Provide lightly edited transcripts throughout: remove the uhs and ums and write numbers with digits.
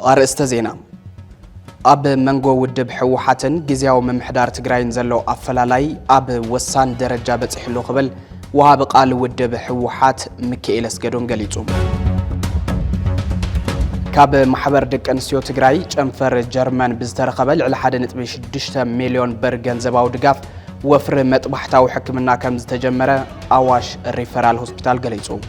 أرسط زينا أب منغو ودب حوحاتن جزياو ممحدار تقراين زلو أفلالاي أب وسان درجة بتحلو قبل وهاب قال ودب حوحات مكيل اسقدون قليتوم كاب محبر دك انسيو تقراي جنفر جرمان بزتر قبل على حد نتبش 6 مليون برغن زباو دقاف وفر مطبحتاو حكمنا كمز تجمره أواش الريفرال هوسبيتال قليتوم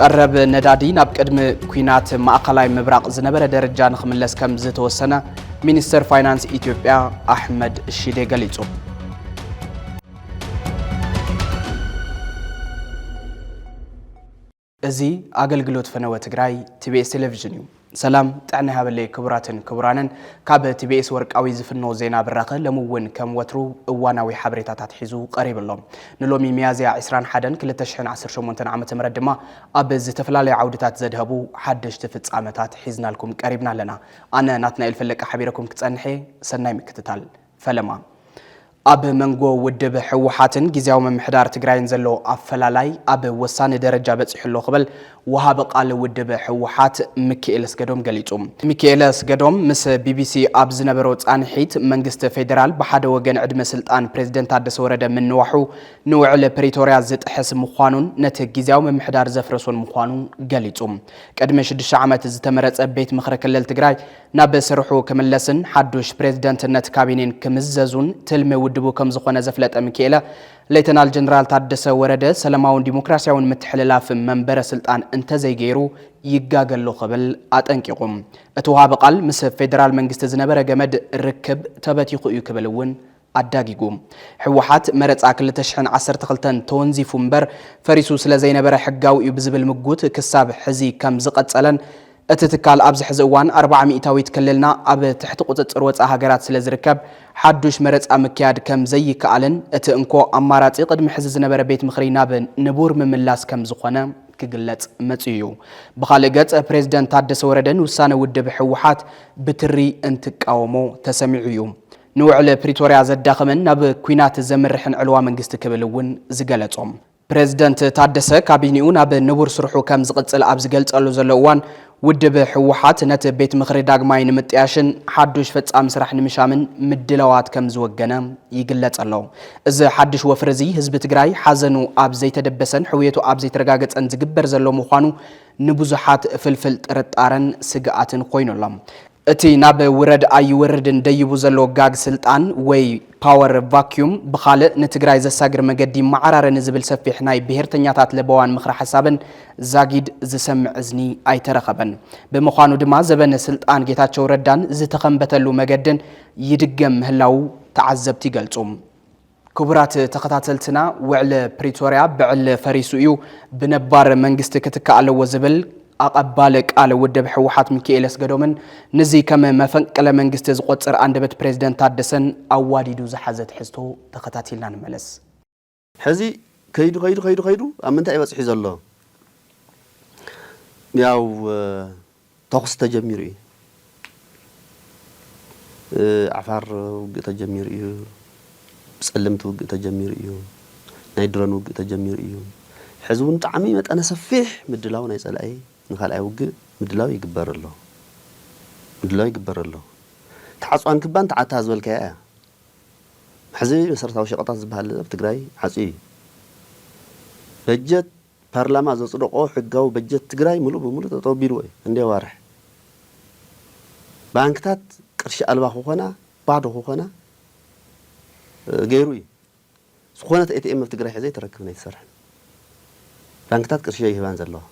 قرب ندادين اب قدم كوينات ماقلاي مبراق زنبره درجه نخملس كم زتوسنه مينستر فاينانس ኢትዮጵያ አህመድ ሺዴ ገሊጹ እዚ አገልግሎት ፈነወ ትግራይ ቲቢኤስ ቴሌቪዥን እዩ سلام تعنا هبلي كبراتن كبرانن كاب تبيس ورقاوي زفنو زينا براخه لمون كم وترو اواناوي حبريتات حيزو قريب اللهم نلومي ميازيا 21 2018 عامه مردما اب زتفلالي عودتات زدهبو حدش تفصامتات حيزنا لكم قريبنا لنا انا ناتنائيل فلق حبيركم كصنحي سناي مكتتال فلما أب منغو ودب حوحاتن جزياو ممحدار تقراين زلو أفلالاي أب وسان درجة بتحلو قبل وهاب قال ودب حوحات مكيل اسقدوم قليتوم مكيل اسقدوم مس بي بي سي أب زنبروت آنحيت منغست فيدرال بحاد وغن عدم سلطان بريزيدنت عدس ورد من نوحو نوعل بريتوريا زت حس مخوانون نت جزياو ممحدار زفرسون مخوانون قليتوم قدمش دش عامت زتمرت بيت مخرك الليل تقراي ناب سرحو كملسن حدوش بريزيدنت نت كابينين كمززون تلمي ودبو كم زخونا زفلت أمكيلة ليتنال جنرال تادس ورده سلاماون ديمقراسياون متحللاف منبر سلطان انت زي غيرو يقاقلو قبل اتنكيقوم اتوها بقال مس فيدرال منغست زنبره جمد ركب تبتيقو يكبلون አዳጊጉም ህወሓት መረጻ 2012 ተወንዚፉ ምበር ፈሪሱ ስለ ዘይነበረ ሕጋው ይብዝብል ምጉት ክሳብ ሕዚ ከም ዝቀጸለን اتتكال ابز حزوان 400 ويت كللنا اب تحت قصصر وصا هاغرات سلا زركب حدوش مرص امكياد كم زي كالن ات انكو اماراتي قدم حزز نبر بيت مخرينا بنبور مملاس كم زخونه كغلص مصيو بخالغص بريزيدنت تادس وردن وسانه ودب حوحات بتري انتقاومو تسمعيو نوعل بريتوريا زداخمن ناب كوينات زمرحن علوا منغست كبلون زغلصوم بريزيدنت تادس كابينيو ناب نبور سرحو كم زقصل ابز غلصلو زلوان ودب حوحات نت بيت مخري داغماي نمطياشن حدوش فصام سراح نمشامن مدلوات كم زوغنا يغلصلو از حدش وفرزي حزب تግራይ حزنو اب زي تدبسن حويتو اب زي ترغاغصن زغبر زلو مخانو نبوزحات فلفل طرطارن سغاتن خوينولم اتي ناب ورد اي وردن ديبو زلو غاغ سلطان وي باور فاكيوم بخالق نتግራይ زساغر مگدي معرارن زبل سفيح ناي بهرتኛታት لبوان مخرح حسابن زاغيد زسمع ازني ايترخبن بمخانو دما زبن سلطان ጌታቸው ረዳን ዝተخنبتلو مگدن يدغم هلاو تعذبتي ገልጾም كبرات تخاتلتنا وعلى بريتوريا بعل فريسويو بنبار منغست كتكالو وزبل أقبالك على ودب حوحات مكيل اسقدومن نزي كما مفنقل منغست زقصر اندبت بريزيدنت تادسن اواديدو زحزت حزتو تخاتاتيلنا نملس حزي كيدو امنتا يبصحي زلو ياو تخص تجميري عفار وق تجميري سلمت وق تجميري نايدرن وق تجميري حزون طعمي متانا سفيح مدلاو ناي صلاي نخال اي وق مدلاو يغبر الله تحصوان كبان تعتا زبلكا حزي مسرتاو شقطات زبال بتግራይ حصي بجت بارلاما زصدقو حغاو بجت تግራይ ሙሉ በሙሉ ተጠቢሩ ወይ እንደ ዋርሕ ባንክታት ቅርሺ አልባ ኾና ባዶ ኾና ገይሩይ ዝኾነት ኤቲኤም በትግራይ ሕዘይ ተረክብና ይሰርሕ ባንክታት ቅርሺ ይህባን ዘለው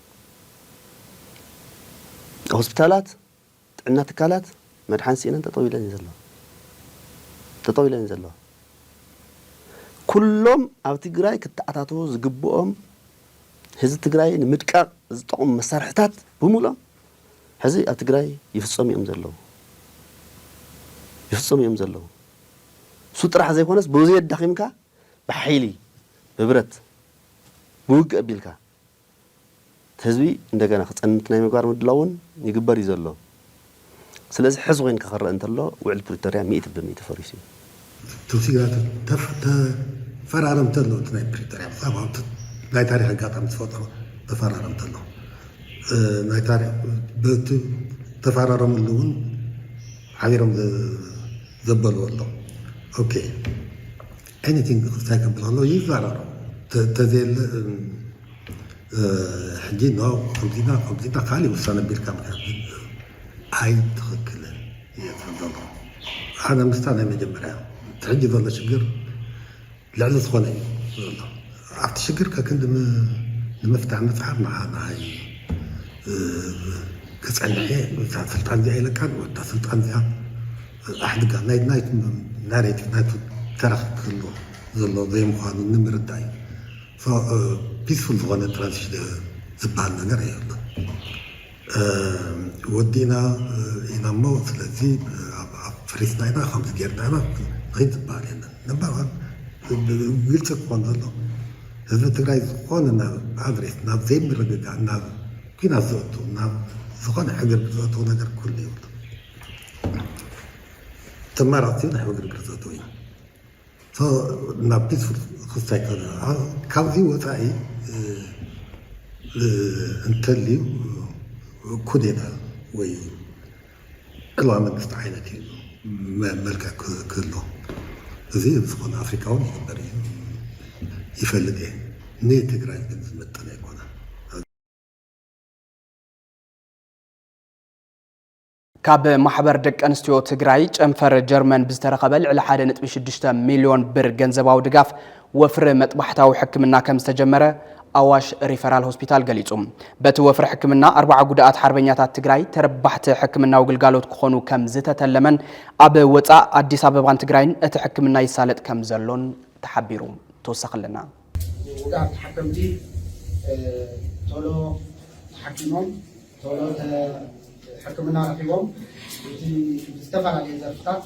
ሆስፒታላት ጥዕና ትካላት መድሓን ሲነን ተጠዊለን ዘለው ኩሎም ኣብ ትግራይ ክትኣታቶ ዝግብኦም ህዝብ ትግራይ ንምድቃቅ ዝጠቅሙ መሳርሕታት ብሙሉም ሕዚ ኣብ ትግራይ ይፍጸሙ እዮም ዘለው ሱጥራሕ ዘይኮነስ በዘይ ዳኺምካ በሓይሊ በብረት بوق أبيلك تهزوي عندنا خصنا نتناي مقار مدلاون يقبر يزلوا سلاز حزوين كخر أنت الله وعلى بريتوريا 100% فريسي توسيقات فرارم تلو تناي بريتوريا فهمت لا تاريخ قاطع متفوتر تفرارم تلو ናይ ታሪክ ተፈራረሙ እውን ሓቢሮም ዘበልዎ ኣሎ ኦኬ anything ክስታይ ከብል ኣሎ ይዛረሩ ተዘለ ሕጂ ነው ከምዚና ካሊእ ውሳነ ቢልካ ምክንያት ኣይትኽክልን እየ ዘሎ ኣነ ምስታ ናይ መጀመርያ ትሕጂ ዘሎ ሽግር ልዕሊ ዝኾነ እዩ ዘሎ ኣብቲ ሽግር ከክንዲ ንምፍታሕ ምፅሓፍ ንዓይ ክፀንሐ ስልጣን እዚኣ ኢለካን ወታ ስልጣን እዚኣ ኣሕድጋ ናይ ናሬቲቭ ናይቱ ተረኽብ ክህልዎ ዘሎ ዘይምዃኑ ንምርዳእ እዩ ፒስፉል ዝኾነ ትራንዚሽን ዝበሃል ነገር የለን ወዲና ኢና እሞ ስለዚ ኣብ ፈሪስና ኢና ከምዚ ጌርና ኢና ከይትበሃል የለን ነባር ግልፂ ክኾን ዘሎ ህዝቢ ትግራይ ዝኾነ ናብ ኣድሬስ ናብ ዘይምርግጋእ ናብ ኩናት ዝወቱ ናብ ዝኾነ ሕግር ዝወቱ ነገር ኩሉ ይብሉ ተመራፂ ናይ ምግርግር ዘእቱ እዩ ናብ ፒስፉል ክስታይ ካብዚ ወፃኢ እንተልዩ ኩዴታ ወይ ዕልዋ መንግስቲ ዓይነት እዩ መልክዕ ክህሎ እዚ ዝኾነ ኣፍሪካውን ይግበር እዩ ይፈልግ እየ ንትግራይ ግን ዝመጠነ ኣይኮነ ካብ ማሕበር ደቂ ኣንስትዮ ትግራይ ጨንፈር ጀርመን ብዝተረኸበ ልዕሊ 1.6 ሚልዮን ብር ገንዘባዊ ድጋፍ ወፍሪ መጥባሕታዊ ሕክምና ከም ዝተጀመረ ኣዋሽ ሪፈራል ሆስፒታል ገሊጹ በቲ ወፍሪ ሕክምና 40 ጉዳኣት ሓርበኛታት ትግራይ ተረባሕቲ ሕክምናዊ ግልጋሎት ክኾኑ ከም ዝተተለመን ኣብ ወፃእ ኣዲስ ኣበባን ትግራይን እቲ ሕክምና ይሳለጥ ከም ዘሎን ተሓቢሩ ተወሰኸለና ጉዳኣት ሓከምቲ ቶሎ ተሓኪሞም ቶሎ ሕክምና ረኺቦም እቲ ዝተፈላለዩ ዘርፍታት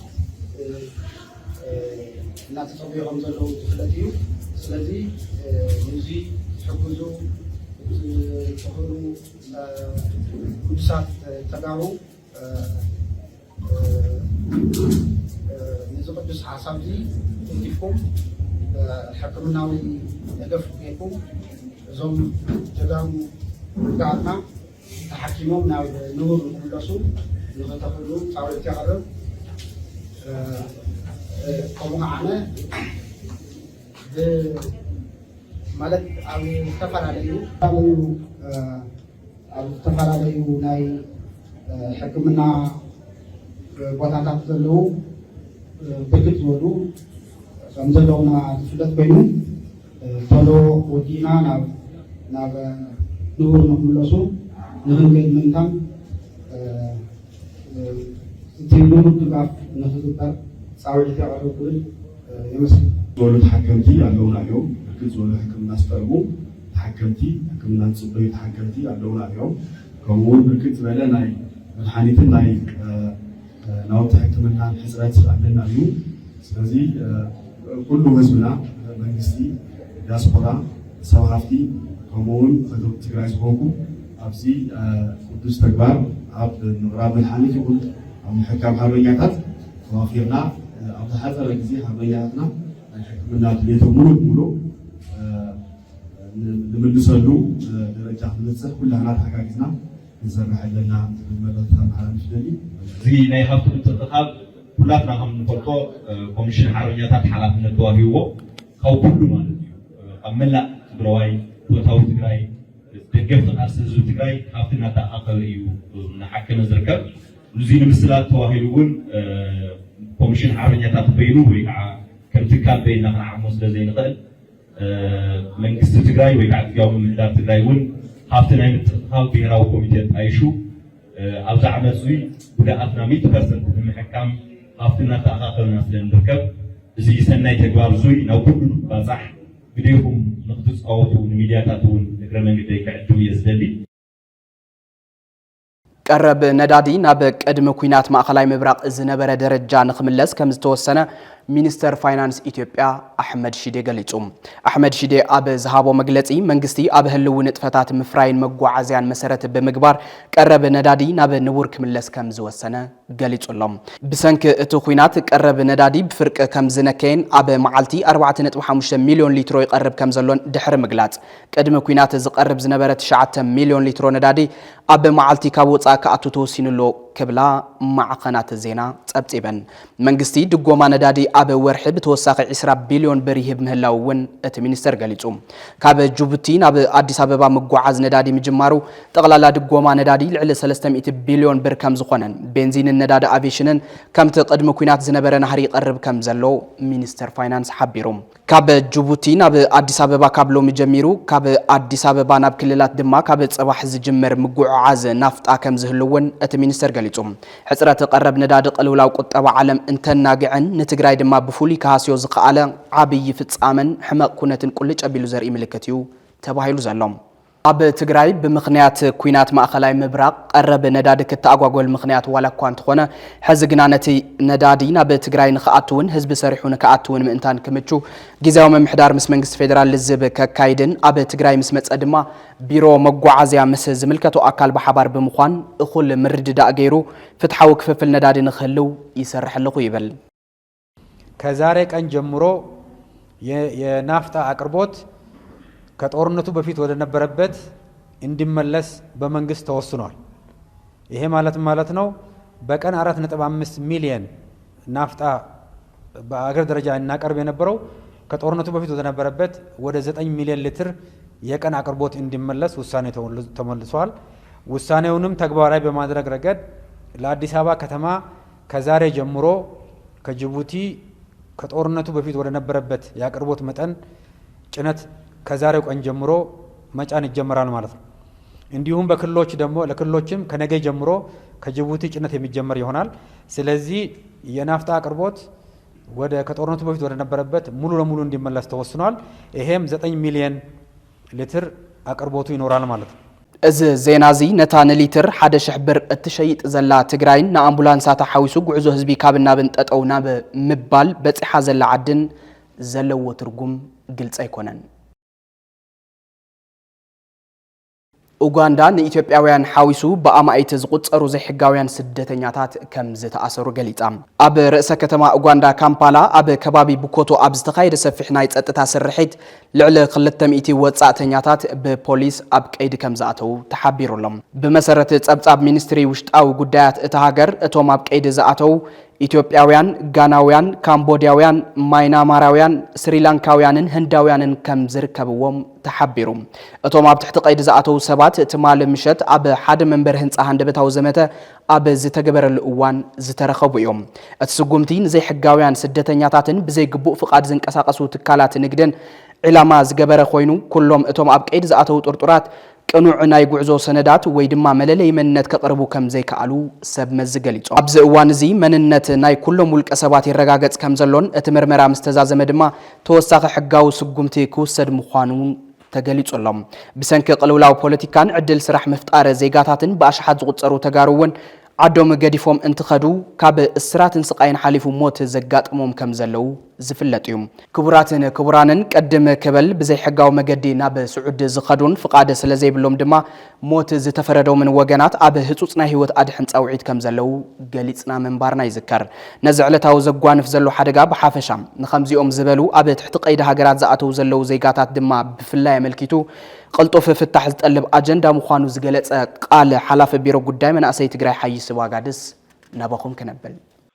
እናተፀበዮም ዘለዉ ዝፍለጥ እዩ ስለዚ ነዚ ዝሕግዙ ዝኽእሉ ቅዱሳት ተጋሩ ነዚ ቅዱስ ሓሳብ እዚ ደጊፍኩም ሕክምናዊ ደገፍ ጌርኩም እዞም ተጋሩ ጉዳኣትና ተሓኪሞም ናብ ንቡር ንክምለሱ ንኽተኽእሉ ፃውዒት የቕርብ ከምኡ ከዓነ ማለት ኣብ ዝተፈላለዩ ናይ ሕክምና ቦታታት ዘለዉ ብርክት ዝበሉ ከም ዘለውና ዝፍለጥ ኮይኑ ቶሎ ወዲእና ናብ ንቡር ንክምለሱ ንክንገድ ምንታም እቲ ንቡር ድጋፍ ንክግበር ፃውዒት የቕርብ ክብል ይመስል ዝበሉ ተሓከምቲ ኣለውና እዮም ብርክት ዝበሉ ሕክምና ዝጠርቡ ተሓከምቲ ሕክምና ዝፅበዩ ተሓከምቲ ኣለውና እዮም ከምኡውን ብርክት ዝበለ ናይ መድሓኒትን ናይ ናውቲ ሕክምናን ሕፅረት ኣለና እዩ ስለዚ ኩሉ ህዝብና መንግስቲ ዲያስፖራ ሰብ ሃፍቲ ከምኡውን ፈተውቲ ትግራይ ዝኾንኩ ኣብዚ ቅዱስ ተግባር ኣብ ምቕራብ መድሓኒት ይኹን ኣብ ምሕካም ሓርበኛታት ተዋፊርና ኣብ ዝሓፀረ ግዜ ሓርበኛታትና ናይ ሕክምና ድሌቶም ሙሉእ ንምልሰሉ ደረጃ ክንበፅሕ ኩላና ተሓጋጊዝና ክንሰርሕ ኣለና መልእኽቲ መሓላለፍ ደሊ እዚ ናይ ሃብቲ ምትእኽኻብ ኩላትና ከም ንፈልጦ ኮሚሽን ሓርበኛታት ሓላፍነት ተዋሂብዎ ካብ ኩሉ ማለት እዩ ኣብ መላእ ትግራዋይ ቦታዊ ትግራይ ደገፍቲ ቃልሲ ህዝቢ ትግራይ ሃብቲ እናተኣኻኸበ እዩ እናሓከመ ዝርከብ እዚ ንምስላት ተዋሂሉ እውን ኮሚሽን ሓርበኛታት በይኑ ወይ ከዓ ከም ትካል በይንና ክንዓሞ ስለዘይንኽእል መንግስቲ ትግራይ ወይ ከዓ ግዝያዊ ምምሕዳር ትግራይ እውን ሃብቲ ናይ ምትእኽኻብ ብሄራዊ ኮሚቴ ጣይሹ ኣብዚ ዓመት እዚ ጉዳኣትና 100% ንምሕካም ሃብቲ እናተኣኻኸብና ስለንርከብ እዚ ሰናይ ተግባር እዙይ ናብ ኩሉ ንክባፃሕ ግዴኩም ንክትፃወቱ ንሚድያታት እውን እግረ መንገዲ ክዕድው እየ ዝደሊ ቀረብ ነዳዲ ናብ ቅድሚ ኩናት ማእኸላይ ምብራቅ ዝነበረ ደረጃ ንክምለስ ከም ዝተወሰነ ሚኒስተር ፋይናንስ ኢትዮጵያ አሕመድ ሺዴ ገሊጹ አሕመድ ሺዴ አብ ዝሃቦ መግለጺ መንግስቲ አብ ህልው ንጥፈታት ምፍራይን መጓዓዝያን መሰረት በመግባር ቀረበ ነዳዲ ናብ ንቡር ክምለስ ከም ዝወሰነ ገሊጹሎም ብሰንክ እቲ ኩናት ቀረበ ነዳዲ ብፍርቅ ከም ዝነከየን አብ መዓልቲ 4.5 ሚሊዮን ሊትሮ ይቀርብ ከም ዘሎን ድሕሪ ምግላጽ ቅድሚ ኩናት ዝቀርብ ዝነበረ 9 ሚሊዮን ሊትሮ ነዳዲ አብ መዓልቲ ካብ ወጻእ ከኣቱ ተወሲኑሎ ክብላ ማዕኸናት ዜና ጸብጺበን መንግስቲ ድጎማ ነዳዲ አብ ወርሒ ብተወሳኺ 20 ቢሊዮን ብር ይህብ ምህላው ውን እቲ ሚኒስተር ገሊጹ ካብ ጅቡቲ ናብ አዲስ አበባ መጓዓዝ ነዳዲ ምጅማሩ ጠቕላላ ድጎማ ነዳዲ ልዕሊ 300 ቢሊዮን ብር ከም ዝኾነን ቤንዚንን ነዳዲ አቪዬሽንን ከምቲ ቅድሚ ኩናት ዝነበረ ናህሪ ይቀርብ ከም ዘሎ ሚኒስተር ፋይናንስ ሓቢሩ ካብ ጅቡቲ ናብ አዲስ አበባ ካብ ሎሚ ጀሚሩ ካብ አዲስ አበባ ናብ ክልላት ድማ ካብ ጽባሕ ዝጅመር ምጉዓዝ ናፍጣ ከም ዝህልውን እቲ ሚኒስተር ገሊጹ ሕጽረት ቀረብ ነዳዲ ቅልውላው ቁጠባ ዓለም እንተናግዕን ንትግራይ ድማ ብፉሊ ካስዮ ዝኸኣለ ዓብይ ፍጻመን ሕመቕ ኩነትን ቁልጭ አቢሉ ዘርኢ ምልክት እዩ ተባሂሉ ዘሎም አብ ትግራይ ብምኽንያት ኩናት ማእኸላይ ምብራቅ ቀረበ ነዳዲ ክተኣጓጎል ምኽንያት ዋላ እኳ እንተኾነ ሕዚ ግና ነቲ ነዳዲ ናብ ትግራይ ንኽኣትውን ህዝቢ ሰሪሑ ንኽኣትውን ምእንታን ክምቹ ጊዜያዊ ምምሕዳር ምስ መንግስቲ ፌደራል ልዝብ ከካይድን አብ ትግራይ ምስ መጸ ድማ ቢሮ መጓዓዝያ ምስ ዝምልከቶ አካል በሓባር ብምዃን እኹል ምርድዳእ ገይሩ ፍትሓዊ ክፍፍል ነዳዲ ንኽህልው ይሰርሕ ኣለኹ ይብል ከዛሬ ቀን ጀምሮ የናፍጣ አቅርቦት ከጦርነቱ በፊት ወደ ነበረበት እንዲመለስ በመንግስት ተወስኗል። ይሄ ማለት ነው በቀን 4.5 ሚሊዮን ናፍጣ በአገር ደረጃ እናቀርብ የነበረው ከጦርነቱ በፊት ወደ ነበረበት ወደ 9 ሚሊዮን ሊትር የቀን አቅርቦት እንዲመለስ ውሳኔ ተመልሷል። ውሳኔውንም ተግባራዊ በማድረግ ረገድ ለአዲስ አበባ ከተማ ከዛሬ ጀምሮ ከጅቡቲ ከጦርነቱ በፊት ወደ ነበረበት የአቅርቦት መጠን ጭነት ከዛሬው ቀን ጀምሮ መጫን ይጀምራል ማለት ነው። እንዲሁም በክልሎች ደግሞ ለክልሎችም ከነገ ጀምሮ ከጅቡቲ ጭነት የሚጀመር ይሆናል። ስለዚህ የናፍጣ አቅርቦት ወደ ከጦርነቱ በፊት ወደ ነበረበት ሙሉ ለሙሉ እንዲመለስ ተወስኗል። ይሄም 9 ሚሊዮን ሊትር አቅርቦቱ ይኖራል ማለት ነው። እዚ ዜና እዚ ነታ ንሊትር 1,000 ብር እትሸይጥ ዘላ ትግራይን ንኣምቡላንሳታ ሓዊሱ ጉዕዞ ህዝቢ ካብ ናብን ጠጠው ናብ ምባል በፂሓ ዘላ ዓድን ዘለዎ ትርጉም ግልጽ ኣይኮነን። ኡጋንዳ ንኢትዮጵያውያን ሓዊሱ በኣማኢት ዝቁጸሩ ዘይሕጋውያን ስደተኛታት ከም ዝተኣሰሩ ገሊጻ ኣብ ርእሰ ከተማ ኡጋንዳ ካምፓላ ኣብ ከባቢ ቡኮቶ ኣብ ዝተኻየደ ሰፊሕ ናይ ጸጥታ ስርሒት ልዕሊ 200 ወጻእተኛታት ብፖሊስ ኣብ ቀይዲ ከም ዝኣተው ተሓቢሩሎም ብመሰረት ጸብጻብ ሚኒስትሪ ውሽጣዊ ጉዳያት እቲ ሃገር እቶም ኣብ ቀይዲ ዝኣተው ኢትዮጵያውያን ጋናውያን ካምቦዲያውያን ማይናማራውያን ስሪላንካውያንን ህንዳውያንን ከም ዝርከብዎም ተሓቢሩ እቶም ኣብ ትሕቲ ቀይዲ ዝኣተው ሰባት ትማል ምሸት ኣብ ሓደ መንበር ህንጻ ሃንደበታዊ ዘመተ ኣብ ዝተገበረሉ እዋን ዝተረኸቡ እዮም እቲ ስጉምቲ ንዘይሕጋውያን ስደተኛታትን ብዘይግቡእ ፍቃድ ዝንቀሳቀሱ ትካላት ንግድን ዕላማ ዝገበረ ኮይኑ ኩሎም እቶም ኣብ ቀይዲ ዝኣተው ጥርጡራት ቅኑዕ ናይ ጉዕዞ ሰነዳት ወይ ድማ መለለይ መንነት ከቅርቡ ከም ዘይከኣሉ ሰብ መዝ ገሊጹ ኣብዚ እዋን እዚ መንነት ናይ ኩሎም ውልቀ ሰባት ይረጋገጽ ከም ዘሎን እቲ ምርመራ ምስተዛዘመ ድማ ተወሳኺ ሕጋዊ ስጉምቲ ክውሰድ ምዃኑ ተገሊጹሎም ብሰንኪ ቅልውላው ፖለቲካን ዕድል ስራሕ ምፍጣር ዜጋታትን ብኣሽሓት ዝቁጸሩ ተጋሩውን ዓዶም ገዲፎም እንትኸዱ ካብ እስራትን ስቃይን ሓሊፉ ሞት ዘጋጥሞም ከም ዘለው ዝፍለጥ እዩ ክቡራትን ክቡራንን ቀድም ክበል ብዘይ ሕጋዊ መገዲ ናብ ስዑድ ዝኸዱን ፍቃድ ስለ ዘይብሎም ድማ ሞት ዝተፈረዶምን ወገናት ኣብ ህጹጽ ናይ ህይወት ኣድሕን ጻውዒት ከም ዘለው ገሊጽና መንባርና ይዝከር ነዚ ዕለታዊ ዘጓንፍ ዘሎ ሓደጋ ብሓፈሻ ንኸምዚኦም ዝበሉ ኣብ ትሕቲ ቀይዲ ሃገራት ዝኣተው ዘለው ዜጋታት ድማ ብፍላይ ኣመልኪቱ قلطوف فتح ዝጠልብ አጀንዳ ምዃኑ ዝገለጸ ቃል ሓላፊ ቢሮ ጉዳይ መናእሰይ ትግራይ ሓይስ ዋጋድስ ናባኹም ከነብል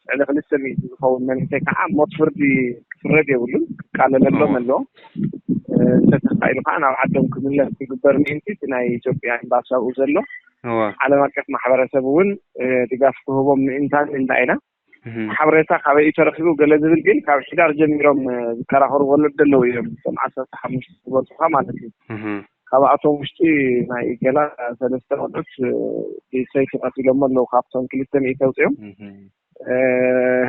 على خلص يخون من تكعب مطفردي فرد يقولون قال لله ملو تتخيل أنا عدهم كملة في البرنامج تناي إثيوبيا باسا وزلو على ما كيف محبرسبون تقافه هو من إنسان من دعينا محبرسا خبي يترخيو قال ذي الجيل كاب حدار جميرهم كراهور ولد دلو يوم سمع خمس وصفة مالتي خبا أتوم مشتي ما يجلا سلسلة ودش يسيف أتيلهم ملو خاصة كليتهم يتوسعهم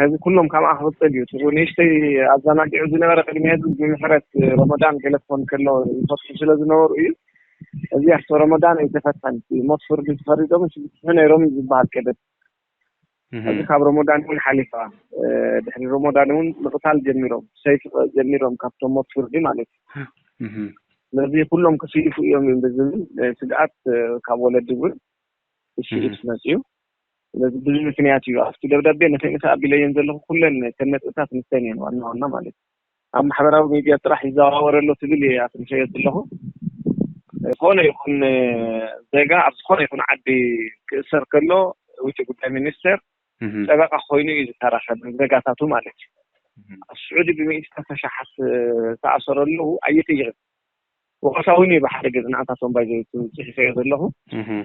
هذه كلهم كما أحفظ تليوت ونشتي أذانا كعزنا ورق المياد من حرة رمضان كلفون كله يفصل شل زنور إيه هذه أحسن رمضان يتفتح في مصر بالفريدة مش هنا يرمز بعد كده እዚ ካብ ረመዳን እውን ሓሊፋ ድሕሪ ረመዳን እውን ምቕታል ጀሚሮም ሰይፍ ጀሚሮም ካብቶም ሞት ፍርዲ ማለት እዩ ስለዚ ኩሎም ክስይፉ እዮም ብዝብል ስግኣት ካብ ወለዲ እውን እሺ መፅዩ ስለዚ ብዙ ምክንያት እዩ ኣብቲ ደብዳቤ ነተይ ተኣቢለየን ዘለኹ ኩለን ተነጥታት ምስተን እየን ዋና ዋና ማለት ኣብ ማሕበራዊ ሚድያ ጥራሕ ይዘዋወረሎ ትብል እየ ኣትንሸየ ዘለኹ ዝኾነ ይኹን ዜጋ ኣብ ዝኾነ ይኹን ዓዲ ክእሰር ከሎ ውጭ ጉዳይ ሚኒስቴር ጠበቃ ኮይኑ እዩ ዝተራኸብ ዜጋታቱ ማለት እዩ ኣብ ስዑዲ ብ100 ሸሓት ተኣሰረሉ ኣይጥይቕን ወቀሳውን ብሓደ ገዝናታቶም ባይዘይቱ ጽሒፈዮ ዘለኹ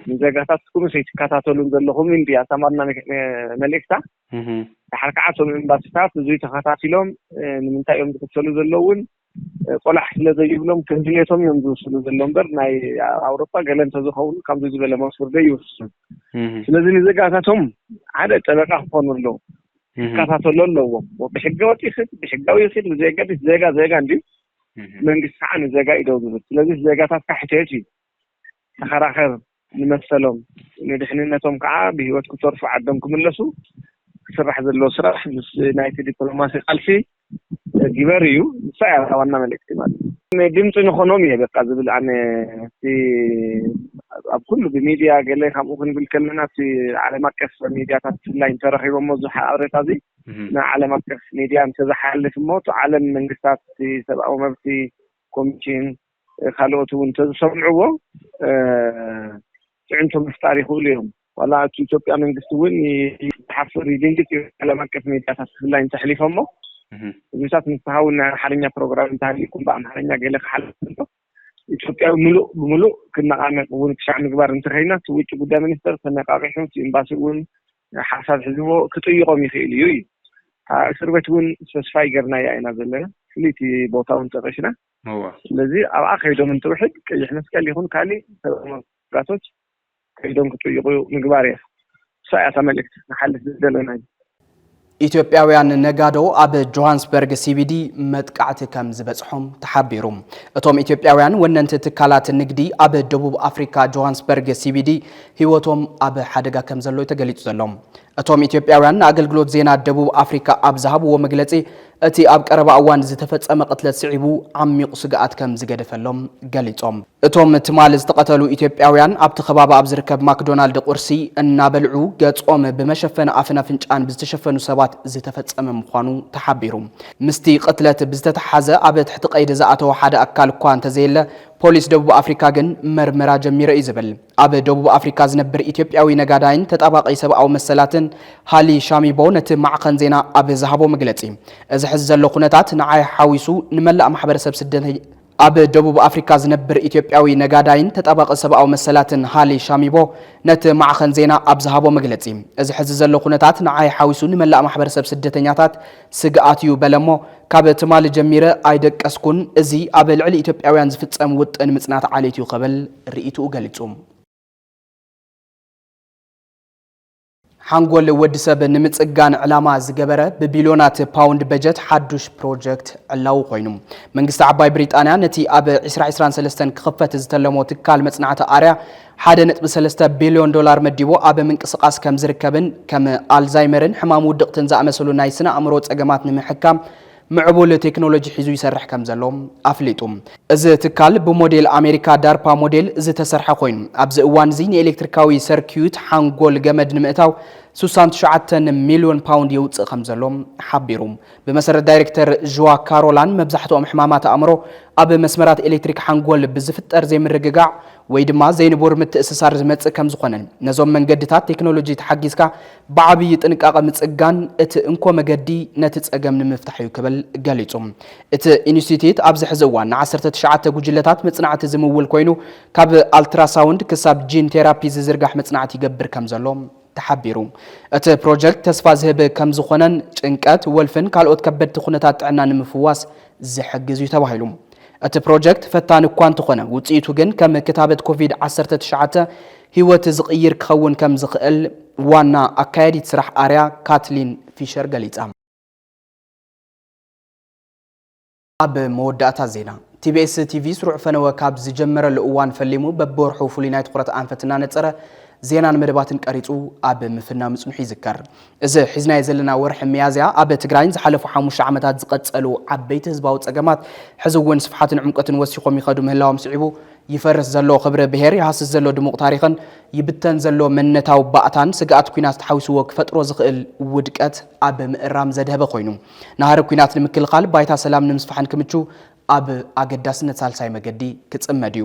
ንዜጋታት ኩምስ ይትከታተሉን ዘለኹም እንዲያ ተማርና መልእክታ ተሓርካዓቶም ኤምባሲታት ብዙይ ተኸታቲሎም ንምንታይ እዮም ዝክተሉ ዘለውን ቆላሕ ስለዘይብሎም ክንድሌቶም እዮም ዝውስሉ ዘሎም በር ናይ ኣውሮፓ ገለን ተዝኸውን ከምዚ ዝበለ መስፈርደ ይውስሉ ስለዚ ንዜጋታቶም ሓደ ጠበቃ ክኾኑ ኣለዎ ይከታተሉ ኣለዎም ብሕጊ ወጥ ይኽድ ብሕጋዊ ይኽድ ብዘይገድስ ዜጋ እንዲ መንግስት ከዓ ንዜጋ ይደው ዝብል ስለዚ ዜጋታት ካሕተት እዩ ተኸራኸር ንመሰሎም ንድሕንነቶም ከዓ ብሂወት ክተርፉ ዓዶም ክምለሱ ክስራሕ ዘሎ ስራሕ ምስ ናይቲ ዲፕሎማሲ ቃልሲ ግበር እዩ ንሳያ ዋና መልእክቲ ማለት ድምፂ ንኾኖም እየ በቃ ዝብል ኣነ ኣብ ኩሉ ብሚድያ ገለ ከምኡ ክንብል ከለና እቲ ዓለም ኣቀፍ ሚድያታት ብፍላይ እንተረኺቦሞ ዙ ሓበሬታ እዚ ንዓለም ኣቀፍ ሚድያ እንተዝሓልፍ እሞ ዓለም መንግስታት ሰብኣዊ መብቲ ኮሚሽን ካልኦት እውን ተዝሰምዕዎ ፅዕንቶ ምፍጣር ይኽእሉ እዮም ዋላ እቲ ኢትዮጵያ መንግስቲ እውን ሓፍር ይድንግጥ ዓለም ኣቀፍ ሚድያታት ብፍላይ እንተሕሊፎሞ እዚታት ንስሃውን ናይ ኣምሓርኛ ፕሮግራም እንተሃሊኩም ብኣምሓርኛ ገለ ክሓልፍ ኢትዮጵያ ሙሉእ ክነቃነቅ እውን ክሻዕ ምግባር እንትኸይና እቲ ውጭ ጉዳይ ሚኒስተር ተነቃቂሑ እቲ ኤምባሲ እውን ሓሳብ ሒዝቦ ክጥይቆም ይኽእል እዩ እስር ቤት እውን ተስፋይ ገርናያ ኢና ዘለና ፍሉይቲ ቦታ እውን ጠቂስና ስለዚ ኣብኣ ከይዶም እንትውሕድ ቀይሕ መስቀል ይኹን ካሊእ ሰብኣቶች ከይዶም ክጥይቁ ምግባር እያ ሳያታ መልእክቲ ንሓልፍ ዘለና ኢትዮጵያውያን ነጋዶ ኣብ ጆሃንስበርግ ሲቢዲ መጥቃዕቲ ከም ዝበጽሖም ተሓቢሩ እቶም ኢትዮጵያውያን ወነንቲ ትካላት ንግዲ ኣብ ደቡብ ኣፍሪካ ጆሃንስበርግ ሲቢዲ ህይወቶም ኣብ ሓደጋ ከም ዘሎ ተገሊጹ ዘሎም እቶም ኢትዮጵያውያን ኣገልግሎት ዜና ደቡብ ኣፍሪካ ኣብ ዝሃብዎ መግለጺ እቲ ኣብ ቀረባ እዋን ዝተፈጸመ ቅትለት ስዒቡ ዓሚቕ ስግኣት ከም ዝገደፈሎም ገሊጾም እቶም ትማል ዝተቀተሉ ኢትዮጵያውያን ኣብቲ ከባቢ ኣብ ዝርከብ ማክዶናልድ ቁርሲ እናበልዑ ገጾም ብመሸፈነ ኣፍና ፍንጫን ብዝተሸፈኑ ሰባት ዝተፈጸመ ምዃኑ ተሓቢሩ ምስቲ ቅትለት ብዝተተሓዘ ኣብ ትሕቲ ቀይዲ ዝኣተወ ሓደ ኣካል እኳ እንተዘየለ ፖሊስ ደቡብ ኣፍሪካ ግን መርመራ ጀሚረ እዩ ዝብል ኣብ ደቡብ ኣፍሪካ ዝነብር ኢትዮጵያዊ ነጋዳይን ተጣባቂ ሰብኣዊ መሰላትን ሃሊ ሻሚቦ ነቲ ማዕኸን ዜና ኣብ ዝሃቦ መግለጺ እዚ ሕዚ ዘሎ ኩነታት ንዓይ ሓዊሱ ንመላእ ማሕበረሰብ ስደተኛ ኣብ ደቡብ ኣፍሪካ ዝነብር ኢትዮጵያዊ ነጋዳይን ተጣባቂ ሰብኣዊ መሰላትን ሃሊ ሻሚቦ ነቲ ማዕኸን ዜና ኣብ ዝሃቦ መግለጺ እዚ ሕዚ ዘሎ ኩነታት ንዓይ ሓዊሱ ንመላእ ማሕበረሰብ ስደተኛታት ስግኣት እዩ በለሞ ካብ ትማል ጀሚረ ኣይደቀስኩን እዚ ኣብ ልዕሊ ኢትዮጵያውያን ዝፍጸም ውጥን ምጽናት ዓሌት እዩ ኸበል ርእይቱ ገሊጹ ሓንጎል ወዲሰብ ንምጽጋን ዕላማ ዝገበረ ብቢልዮናት ፓውንድ በጀት ሓዱሽ ፕሮጀክት ዕላው ኮይኑ መንግስቲ ዓባይ ብሪጣንያ ነቲ ኣብ 2023 ክኽፈት ዝተለሞ ትካል መጽናዕቲ ኣርያ 1.3 ቢልዮን ዶላር መዲቦ ኣብ ምንቅስቓስ ከም ዝርከብን ከም ኣልዛይመርን ሕማም ውድቕትን ዝኣመሰሉ ናይ ስነ ኣእምሮ ጸገማት ንምሕካም معبول تكنولوجي حيزو يسرح كم زلهم أفليتهم إذا تكال بموديل أمريكا داربا موديل إذا تسرح خوين أبز وان زين إلكتريكاوي سيركيوت حنقول جمد نمتاو 69 مليون باوند يوت خمزلهم حبيرهم بمسار الدايركتور جوا كارولان مبزحتو محمامات أمره أب مسمارات إلكتريك حنقول بزفتر زي من رجع ويدما زين بور متأسسار زمت كم زخنن نظام من جدتات تكنولوجيا تحجزك بعبي يتنك أقام متسجان إت إنكو مجدي نتتسجم نمفتح يقبل جاليتهم إت إنستيتيت أبز حزوان عصرت تشعات جوجلتات متصنعت زمول كوينو كاب ألترا ساوند كسب جين ثيرابي زرجح متصنعت يجبر كم زلهم تحبيرو ات بروجكت تسفا زهب كم زخنن ጭንቀት ወልፍን ካልኦት ከበድቲ ኩነታት ጥዕና ንምፍዋስ ዝሕግዙ ተባሂሉ ات بروجكت ፈታን እኳ እንትኾነ ውጽኢቱ ግን ከም ክታበት ኮቪድ-19 ህይወት ዝቕይር ክኸውን ከም ዝኽእል ዋና አካያዲት ስራሕ አርያ ካትሊን ፊሸር ገሊጻ ኣብ መወዳእታ ዜና TBS TV ስሩዕ ፈነወ ካብ ዝጀመረ ልእዋን ፈሊሙ በቦርሑ ፍሉይ ናይ ትኩረት አንፈትና ነጸረ ዜናን መደባትን ቀሪጹ ኣብ ምፍና ምጽንሑ ይዝከር እዚ ሒዝና የዘለና ወርሕ ሚያዝያ ኣብ ትግራይን ዝሓለፉ 5 ዓመታት ዝቀጸሉ ዓበይቲ ህዝባዊ ጸገማት ሕዝውን ስፍሓትን ዕምቆትን ወሲኾም ይኸዱ ምህላዎም ስዒቡ ይፈርስ ዘሎ ክብረ ብሔር ይሃስስ ዘሎ ድሙቕ ታሪኽን ይብተን ዘሎ መንነታዊ ባእታን ስጋኣት ኩናት ተሓዊስዎ ክፈጥሮ ዝኽእል ውድቀት ኣብ ምእራም ዘድህበ ኮይኑ ናሃረ ኩናት ንምክልኻል ባይታ ሰላም ንምስፋሕን ክምቹ ኣብ ኣገዳስነት ሳልሳይ መገዲ ክጽመድ እዩ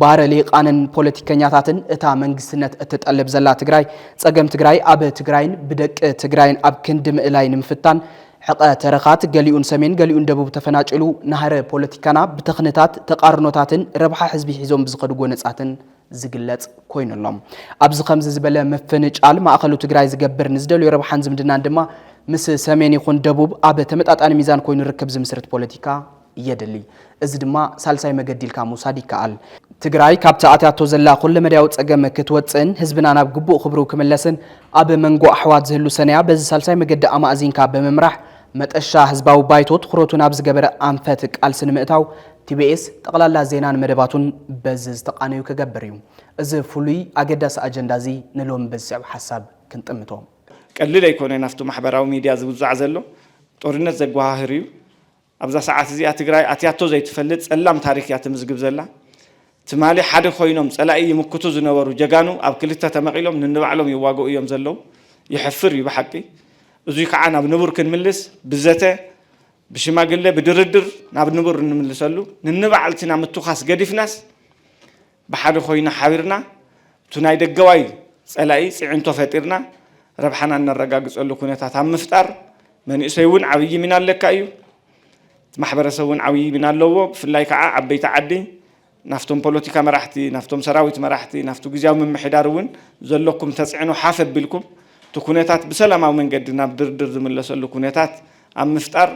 ባህረ ሊቃንን ፖለቲከኛታትን እታ መንግስትነት እትጠልብ ዘላ ትግራይ ጸገም ትግራይ ኣብ ትግራይን ብደቂ ትግራይን ኣብ ክንዲ ምእላይ ንምፍታን حق ترخات جليون سمين جليون دبوب تفناجلو نهر بوليتيكانا بتخنتات تقارناتن ربح حزبي حزوم بزقدو جونساتن زقلت كوين اللهم أبز خمس زبالة مفنج على ما أخلو تجراي زجبر نزدلو يربحان زمدنا عندما مس سمين يكون دبوب أب تمت أنا ميزان كوين ركب زمسرت بوليتيكا يدلي إزدما سالساي مجديل كاموسادي كال تجراي كابتعات توزلا كل مريوت أجمع كتوتسن حزبنا أنا بجبو خبرو كملسن أب منجو أحوات زهلو سنة بز سالساي مجد أما أزين كاب بممرح متأشى حزباو بايتوت خروتون أبز جبر أنفتك ألسن مئتاو TBS تقلل زينان مدباتون بزز تقانيو كجبريو إذا فلي أجدس أجندازي نلوم بزع حساب كنت أمتهم قليل يكون نفتو محبراو ميديا زوزع زلو تورنت زجوها هريو أبزا ساعات زي أتجراي أتياتو زي تفلت سلام تاريخ ياتمزج بزلا تمالي حد خوينهم سلاقي مكتوز نورو جانو أو كلتا تمقيلهم ننبعلهم يواجو يوم زلوا يحفر يبحكي زي كعنا بنبر كن ملس بزته بشماغله بدردر نابنبر نملسلو ننبعلتنا متخاص قديف ناس بحد خوينا حاورنا تناي دقواي سلاقي سعنتو فاترنا ربحنا نرجع قصلو كنا تام مفتر من يسوون عوي من اللكايو محبر سوون عوي من اللو في اللايك عبيت عدي نفتم بوليتيكا مراحتي نفتم سراويت مراحتي نفتو جزاو من محدارون زلكم تسعنوا حافظ بالكم تكونيتات بسلامة ومن قدنا بدردر من لسلو كونيتات عم مفتر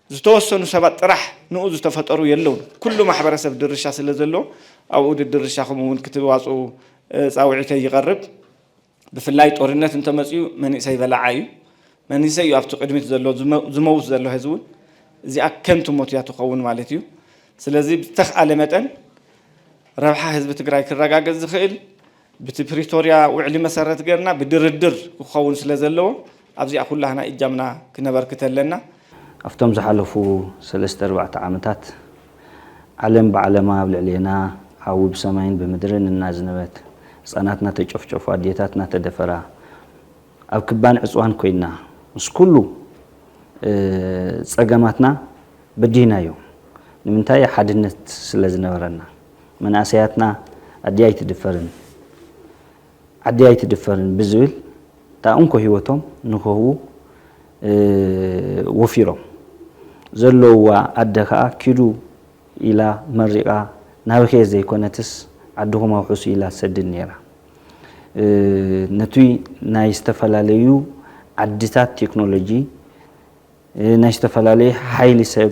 زتوسنوا سبات راح نؤذ تفتروا يلون كل محبر سب درشة سلزلو أو أود الدرشة خمون كتب واسو ساوعتي يقرب بفلايت أورنت أنت مسيو من يسيب العايو من يسيو أفتق قدمت زلو زموز زلو هزون زي أكنتم موتياتو قون مالتيو سلازي بتخ علامتن ربحها حزب تجراي كالرجاج الزخيل بتبريتوريا وعلي مسارات غيرنا بدردر وخون سلازلو أبزي أقول لهنا إجامنا كنا بركتل لنا أفتم زحلفو سلست 4 عامات علم بعلمها بالعلينا أو بسماين بمدرن الناس نبات صناتنا تشوف أديتاتنا تدفرا أو كبان عصوان كوينا مش كله صقاماتنا بدينا يوم نمنتاي حدنت سلازنا ورنا مناسياتنا عدياي تدفرن بزول تا أنكو هيوتهم نكوه وفيرهم زلوا أدكا كيلو إلى مرقة نابخي زي كونتس عدهم وحوس إلى سد النيرة نتوي نايستفلاليو عدتات تكنولوجي نايستفلالي حيل سب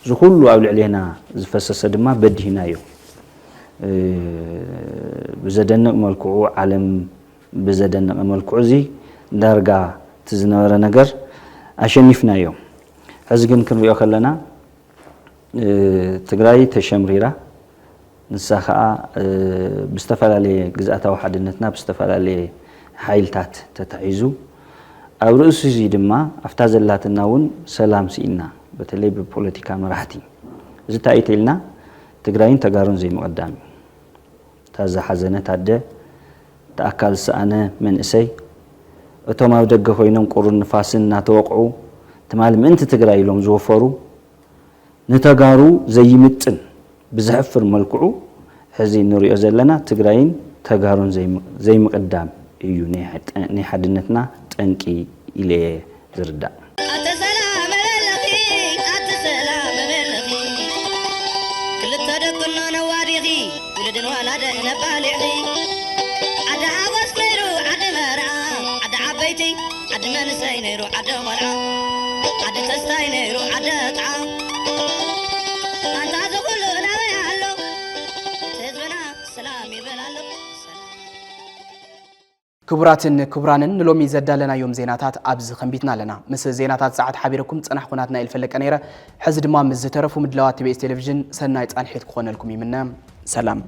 زخلو أول علينا زفسس دما بدهنا يو بزدنا ملكو عالم بزدنا ملكو زي درجة تزنور نجر عشان يفنا يوم هزجن كانوا يأكلنا تجراي تشمريرة نسخة بستفعل عليه جزء واحد النتنا بستفعل عليه حيلتات تتعيزو أو رؤوس زيد ما أفتاز الله تناون سلام سينا بتلي ببوليتيكا مراحتي زي تأيتلنا تجراين تجارون زي مقدامي تازا حزنة تاده تأكل سأنا من إسي أتوما ودقة خوينهم قرون نفاسن ناتوقعو تمال من أنت تجراي لهم زوفرو نتجارو زي متن بزحفر ملكعو هذه نوري أزلنا تجراين تجارون زي مقدام يو ني حدنتنا تنكي إلى زردا كبراتن كبرانن نلومي زدالنا يوم زيناتات أبز خنبيتنا لنا مثل زيناتات ساعات حبيركم تصنح قناتنا الفلك أنيرة حزد ما مزترفوا مدلوات TBS تلفزيون سنايت أنحيت كون لكم يمنا سلام